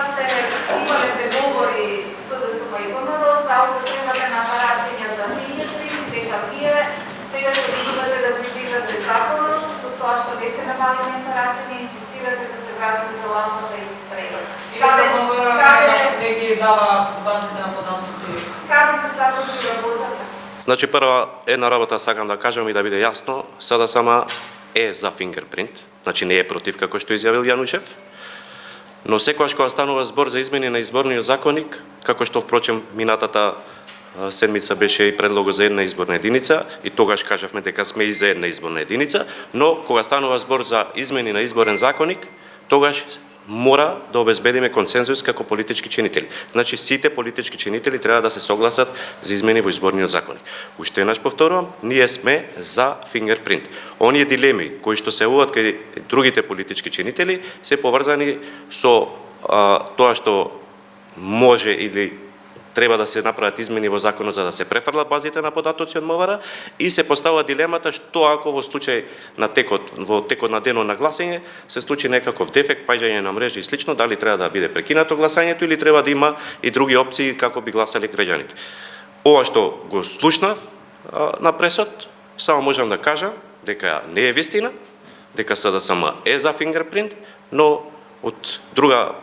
сте имале преговори со ДСП и ВМРО за употребата на парачења за фингерпринт, дека вие сега се обидувате да придвижате законот, со тоа што не се набавени парачења, инсистирате да се вратите до лампата и спрејот. Да ги дава базите на податоци. Каде се започне работата? Значи, прва една работа сакам да кажам и да биде јасно, СДСМ е за фингерпринт, значи не е против како што изјавил Јанушев, но секогаш кога станува збор за измени на изборниот законник, како што впрочем минатата седмица беше и предлогот за една изборна единица, и тогаш кажавме дека сме и за една изборна единица, но кога станува збор за измени на изборен законник, тогаш мора да обезбедиме консензус како политички чинители. Значи, сите политички чинители треба да се согласат за измени во изборниот законник. Уште еднаш повторувам, ние сме за фингерпринт. Оние дилеми кои што се јавуваат кај другите политички чинители се поврзани со тоа што може или треба да се направат измени во законот за да се префрлат базите на податоци од МВР и се поставува дилемата што ако во случај на текот на денот на гласање се случи некаков дефект, паѓање на мрежа и слично, дали треба да биде прекинато гласањето или треба да има и други опции како би гласале граѓаните. Ова што го слушнав на пресот, само можам да кажам дека не е вистина, дека СДСМ е за фингерпринт, но од друга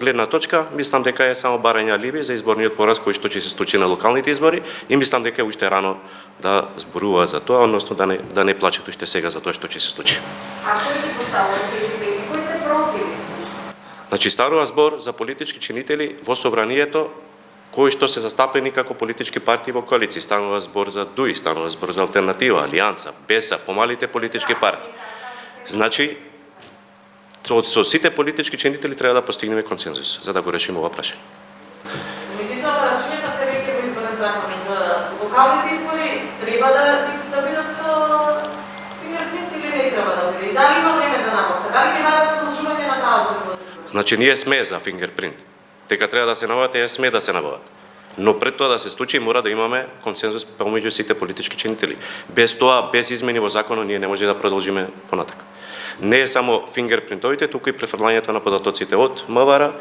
гледна точка, мислам дека е само барање алиби за изборниот пораз кој што ќе се случи на локалните избори и мислам дека е уште рано да зборуваат за тоа, односно да не плачат уште сега за тоа што ќе се случи. А кои ги поставуваат тези идеи? Кои се против? Значи, станува збор за политички чинители во собранието кои што се застапени како политички партии во коалиции. Станува збор за ДУИ, станува збор за Алтернатива, Алијанса, БЕСА, помалите политички партии. Значи, со сите политички чинители треба да постигнеме консензус за да го решиме ова прашање. Меѓутоа, парачењата се веќе во изборен законник. Локалните избори треба да бидат со фингерпринт или не треба да биде? Дали има време за набавка? Дали ќе бидат продолжување на таа одредба? Значи, ние сме за фингерпринт. Дека треба да се набават, сме да се набават. Но пред тоа да се случи, мора да имаме консензус помеѓу сите политички чинители. Без тоа, без измени во законот, ние не може да продолжиме понатака. Не е само фингерпринтовите, туку и префрлањето на податоците од МВР,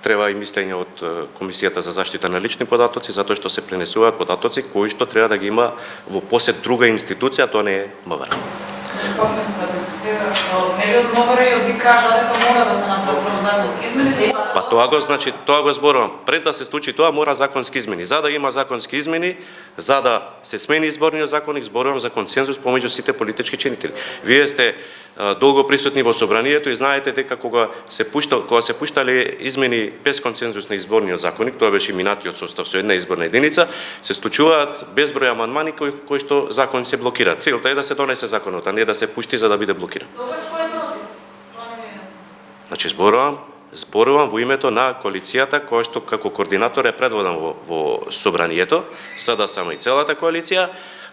треба и мислење од Комисијата за заштита на лични податоци, затоа што се пренесуваат податоци кои што треба да ги има во посед друга институција, тоа не е МВР. Нели од МВР и од ДИК кажа дека мора да се направат законски измени? Па тоа го зборувам. Пред да се случи тоа, мора законски измени. За да има законски измени, за да се смени изборниот законник, зборувам за консензус помеѓу сите политички чинители. Вие сте долго присутни во собранието и знаете дека кога се пуштале измени без консензус на изборниот законник, тоа беше минатиот состав со една изборна единица, се случуваат безброј амандмани кои што закон се блокираат. Целта е да се донесе законот, а не да се пушти за да биде блокиран. Значи, зборувам во името на коалицијата која што како координатор е предводам во собранието, СДСМ и целата коалиција.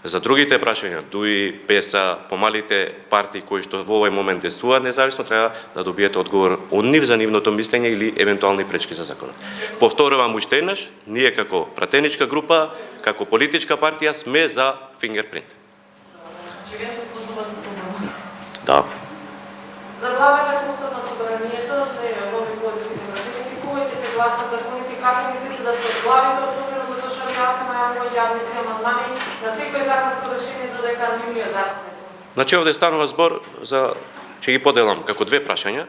За другите прашања, ДУИ, БЕСА, помалите партии кои што во овој момент действуваат независно, треба да добиете одговор од нив за нивното мислење или евентуални пречки за законот. Повторувам уште еднаш, ние како пратеничка група, како политичка партија сме за фингерпринт. Значи, вие се способни да се обрнете? Да. За главен рекрутор на собранието, нови позитивни връзки, кои ќе се гласат законите, како мислите да се одглавите, особено затоа што јас сум најавила јавници амандмани на секој законско решение додека нивниот закон. Значи, овде станува збор за, ќе ги поделам како две прашања.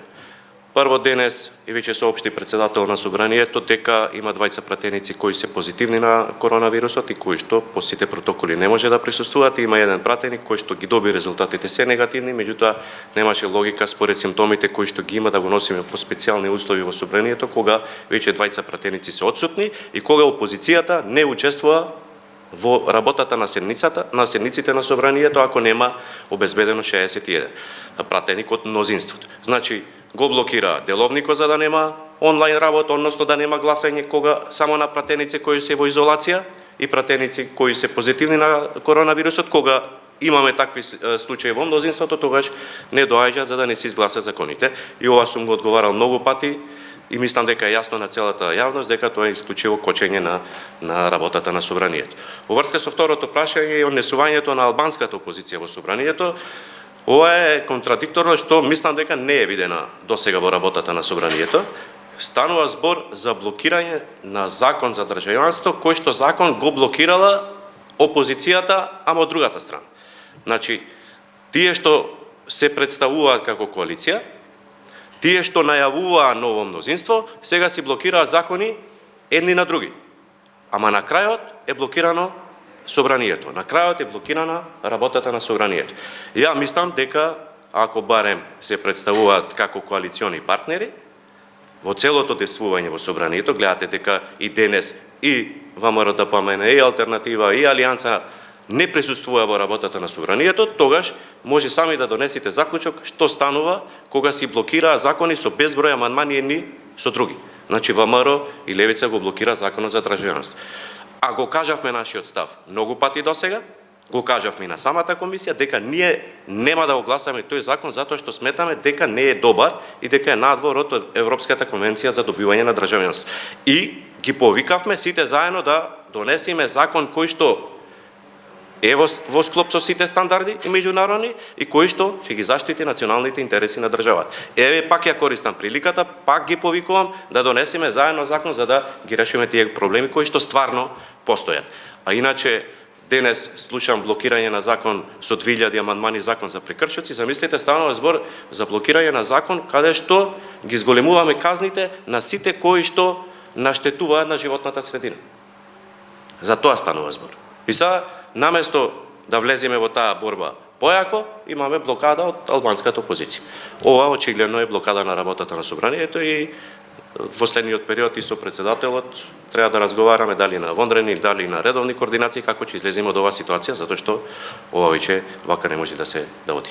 Прво, денес и веќе соопшти председател на собранието дека има двајца пратеници кои се позитивни на коронавирусот и кои што по сите протоколи не може да присуствуваат. Има еден пратеник кој што ги доби резултатите се негативни, меѓутоа немаше логика според симптомите кои што ги има да го носиме по специјални услови во собранието кога веќе двајца пратеници се отсутни и кога опозицијата не учествува во работата на седниците на собранието ако нема обезбедено 61 пратеник од мнозинството. Значи, го блокира деловникот за да нема онлайн работа, односно да нема гласање кога само на пратеници кои се во изолација и пратеници кои се позитивни на коронавирусот, кога имаме такви случаи во мнозинството, тогаш не доаѓаат за да не се изгласат законите. И ова сум го одговарал многу пати и мислам дека е јасно на целата јавност дека тоа е исклучиво кочење на работата на собранието. Во врска со второто прашање и однесувањето на албанската опозиција во собранието, ова е контрадикторно што мислам дека не е видена досега во работата на собранието. станува збор за блокирање на закон за државјанство, кој што закон го блокирала опозицијата, ама од другата страна. Значи, тие што се представуваат како коалиција, тие што најавуваа ново мнозинство, сега си блокираат закони едни на други. Ама на крајот е блокирано собранието. На крајот е блокирана работата на собранието. Ја мислам дека ако барем се представуваат како коалициони партнери, во целото действување во собранието, гледате дека и денес и ВМРО-ДПМН, и Алтернатива, и Алијанса не присуствува во работата на собранието, тогаш може сами да донесете заклучок што станува кога си блокираа закони со безброј амандмани едни со други. Значи ВМРО и Левица го блокира законот за државјанство. А го кажавме нашиот став многу пати досега, го кажавме и на самата комисија дека ние нема да го гласаме тој закон затоа што сметаме дека не е добар и дека е надвор од Европската конвенција за добивање на државјанство. И ги повикавме сите заедно да донесеме закон кој што е во склоп со сите стандарди и меѓународни и кој што ќе ги заштити националните интереси на државата. Еве пак ја користам приликата, пак ги повикувам да донесеме заедно закон за да ги решиме тие проблеми кои што стварно постојат. А иначе денес слушам блокирање на закон со 2000 амандмани закон за прекршоци, замислете станува збор за блокирање на закон каде што ги зголемуваме казните на сите кои што наштетуваат на животната средина. За тоа станува збор. И сега наместо да влеземе во таа борба појако, имаме блокада од албанската опозиција. Ова очигледно е блокада на работата на собранието и во следниот период и со председателот треба да разговараме дали на вондрени, дали на редовни координации како ќе излеземе од оваа ситуација, затоа што ова веќе вака не може да се оди.